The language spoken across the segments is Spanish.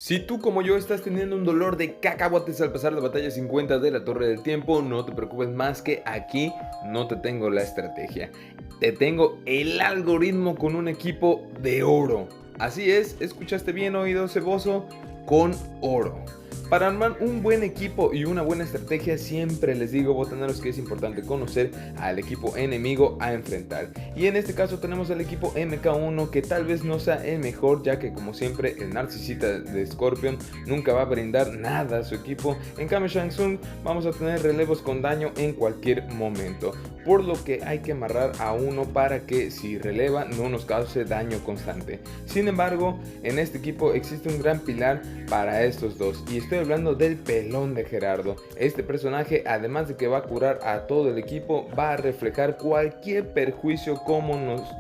Si tú como yo estás teniendo un dolor de cacahuates al pasar la batalla 50 de la Torre del Tiempo, no te preocupes más que aquí no te tengo la estrategia. Te tengo el algoritmo con un equipo de oro. Así es, escuchaste bien, oído ceboso, con oro. Para armar un buen equipo y una buena estrategia, siempre les digo, botaneros, que es importante conocer al equipo enemigo a enfrentar. Y en este caso tenemos al equipo MK1, que tal vez no sea el mejor, ya que como siempre el narcisista de Scorpion nunca va a brindar nada a su equipo. En cambio Shang Tsung vamos a tener relevos con daño en cualquier momento, por lo que hay que amarrar a uno para que si releva no nos cause daño constante. Sin embargo, en este equipo existe un gran pilar para estos dos, y estoy hablando del pelón de Gerardo. Este personaje, además de que va a curar a todo el equipo, va a reflejar cualquier perjuicio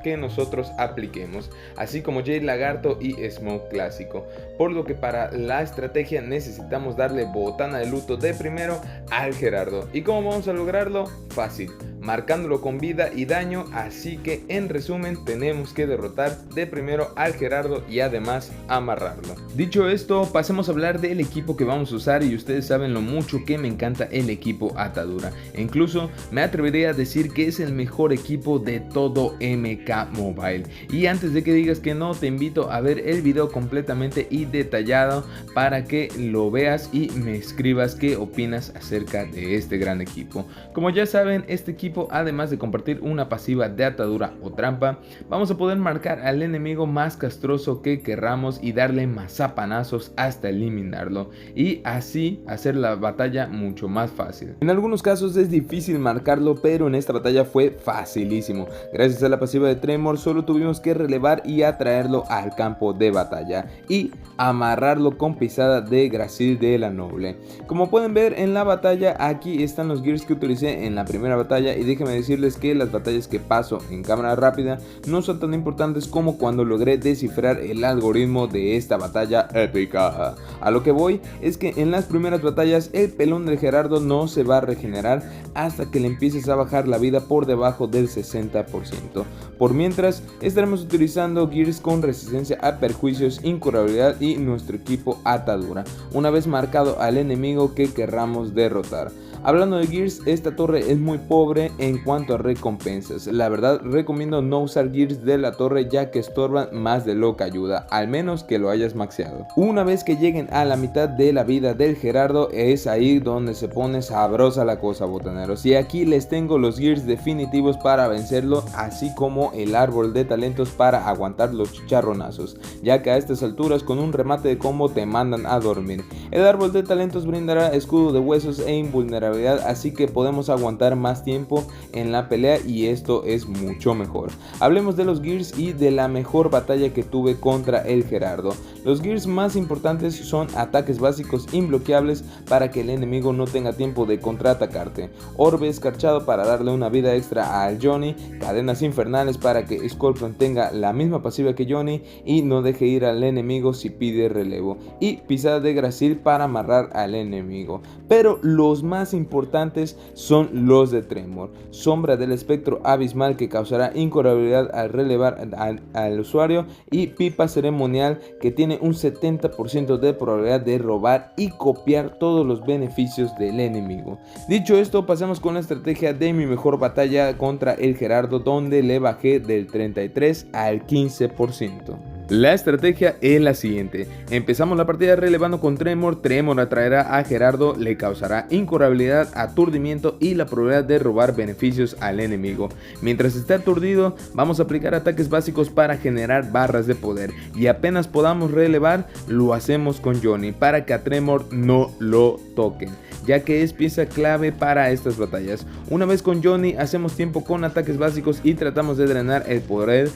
que nosotros apliquemos, así como Jade Lagarto y Smoke clásico, por lo que para la estrategia necesitamos darle botana de luto de primero al Gerardo. ¿Y cómo vamos a lograrlo? Fácil, marcándolo con vida y daño, así que en resumen tenemos que derrotar de primero al Gerardo y además amarrarlo. Dicho esto, pasemos a hablar del equipo que vamos a usar, y ustedes saben lo mucho que me encanta el equipo Atadura. E incluso me atrevería a decir que es el mejor equipo de todo MK Mobile. Y antes de que digas que no, te invito a ver el video completamente y detallado para que lo veas y me escribas qué opinas acerca de este gran equipo. Como ya saben, este equipo, además de compartir una pasiva de atadura o trampa, vamos a poder marcar al enemigo más castroso que querramos y darle mazapanazos hasta eliminarlo, y así hacer la batalla mucho más fácil. En algunos casos es difícil marcarlo, pero en esta batalla fue facilísimo. Gracias a la pasiva de Tremor solo tuvimos que relevar y atraerlo al campo de batalla y amarrarlo con pisada de Gracil de la Noble. Como pueden ver en la batalla, aquí están los gears que utilicé en la primera batalla, y déjenme decirles que las batallas que paso en cámara rápida no son tan importantes como cuando logré descifrar el algoritmo de esta batalla épica. A lo que voy es que en las primeras batallas el pelón del Gerardo no se va a regenerar hasta que le empieces a bajar la vida por debajo del 60%. Por mientras estaremos utilizando gears con resistencia a perjuicios, incurabilidad y nuestro equipo Atadura, una vez marcado al enemigo que querramos derrotar. Hablando de gears, esta torre es muy pobre en cuanto a recompensas. La verdad, recomiendo no usar gears de la torre, ya que estorban más de lo que ayuda, al menos que lo hayas maxeado. Una vez que lleguen a la mitad de la vida del Gerardo, es ahí donde se pone sabrosa la cosa, botaneros. Y aquí les tengo los gears definitivos para vencerlo, así como el árbol de talentos para aguantar los chicharronazos, ya que a estas alturas con un remate de combo te mandan a dormir. El árbol de talentos brindará escudo de huesos e invulnerabilidad, así que podemos aguantar más tiempo en la pelea, y esto es mucho mejor. Hablemos de los gears y de la mejor batalla que tuve contra el Gerardo. Los gears más importantes son ataques básicos imbloqueables para que el enemigo no tenga tiempo de contraatacarte, orbe escarchado para darle una vida extra al Johnny, cadenas infernales para que Scorpion tenga la misma pasiva que Johnny y no deje ir al enemigo si pide relevo, y pisada de Gracil para amarrar al enemigo. Pero los más importantes son los de Tremor, sombra del espectro abismal que causará incurabilidad al relevar al usuario, y pipa ceremonial que tiene un 70% de probabilidad de robar y copiar todos los beneficios del enemigo. Dicho esto, pasemos con la estrategia de mi mejor batalla contra el Gerardo, donde le bajé del 33 al 15%. La estrategia es la siguiente: empezamos la partida relevando con Tremor. Tremor atraerá a Gerardo, le causará incurabilidad, aturdimiento y la probabilidad de robar beneficios al enemigo. Mientras esté aturdido, vamos a aplicar ataques básicos para generar barras de poder, y apenas podamos relevar, lo hacemos con Johnny para que a Tremor no lo toquen, ya que es pieza clave para estas batallas. Una vez con Johnny, hacemos tiempo con ataques básicos y tratamos de drenar el poder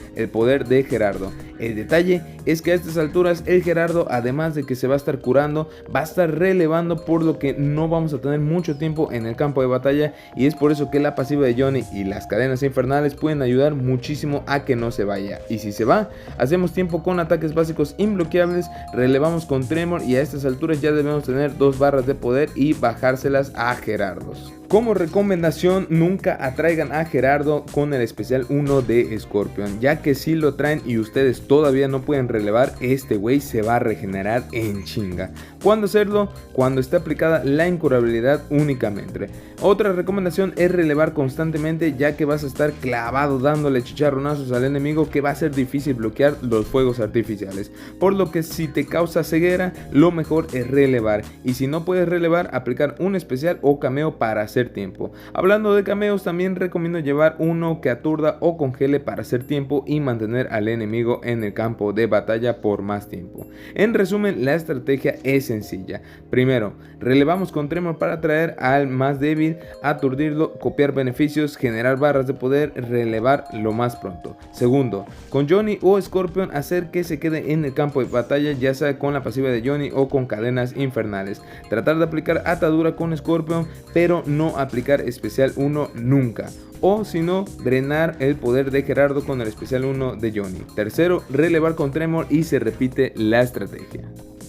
de Gerardo. El detalle es que a estas alturas el Gerardo, además de que se va a estar curando, va a estar relevando, por lo que no vamos a tener mucho tiempo en el campo de batalla, y es por eso que la pasiva de Johnny y las cadenas infernales pueden ayudar muchísimo a que no se vaya. Y si se va, hacemos tiempo con ataques básicos imbloqueables, relevamos con Tremor, y a estas alturas ya debemos tener 2 barras de poder y bajárselas a Gerardo. Como recomendación, nunca atraigan a Gerardo con el especial 1 de Scorpion, ya que si lo traen y ustedes todavía no pueden relevar, este güey se va a regenerar en chinga. ¿Cuándo hacerlo? Cuando esté aplicada la incurabilidad únicamente. Otra recomendación es relevar constantemente, ya que vas a estar clavado dándole chicharronazos al enemigo, que va a ser difícil bloquear los fuegos artificiales, por lo que si te causa ceguera, lo mejor es relevar, y si no puedes relevar, aplicar un especial o cameo para hacer tiempo. Hablando de cameos, también recomiendo llevar uno que aturda o congele para hacer tiempo y mantener al enemigo en el campo de batalla por más tiempo. En resumen, la estrategia es sencilla. Primero, relevamos con Tremor para atraer al más débil, aturdirlo, copiar beneficios, generar barras de poder, relevar lo más pronto. Segundo, con Johnny o Scorpion hacer que se quede en el campo de batalla, ya sea con la pasiva de Johnny o con cadenas infernales. Tratar de aplicar atadura con Scorpion, pero no aplicar especial 1 nunca. O si no, drenar el poder de Gerardo con el especial 1 de Johnny. Tercero, relevar con Tremor y se repite la estrategia.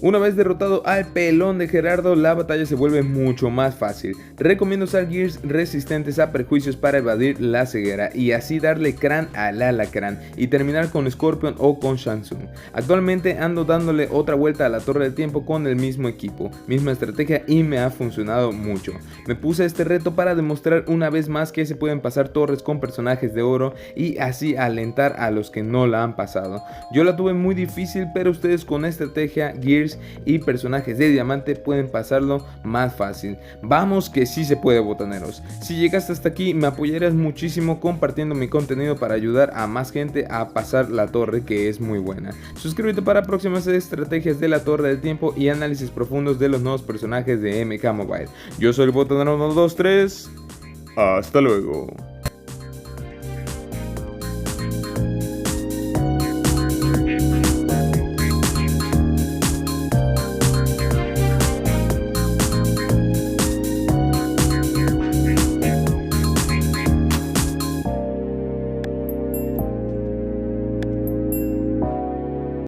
Una vez derrotado al pelón de Gerardo, la batalla se vuelve mucho más fácil. Recomiendo usar gears resistentes a perjuicios para evadir la ceguera y así darle crán al alacrán y terminar con Scorpion o con Shang Tsung. Actualmente ando dándole otra vuelta a la Torre del Tiempo con el mismo equipo, misma estrategia y me ha funcionado mucho. Me puse este reto para demostrar una vez más que se pueden pasar torres con personajes de oro y así alentar a los que no la han pasado. Yo la tuve muy difícil, pero ustedes con estrategia, gears y personajes de diamante pueden pasarlo más fácil. Vamos que sí se puede, botaneros. Si llegaste hasta aquí, me apoyarías muchísimo compartiendo mi contenido para ayudar a más gente a pasar la torre, que es muy buena. Suscríbete para próximas estrategias de la Torre del Tiempo y análisis profundos de los nuevos personajes de MK Mobile. Yo soy el botanero 123. Hasta luego.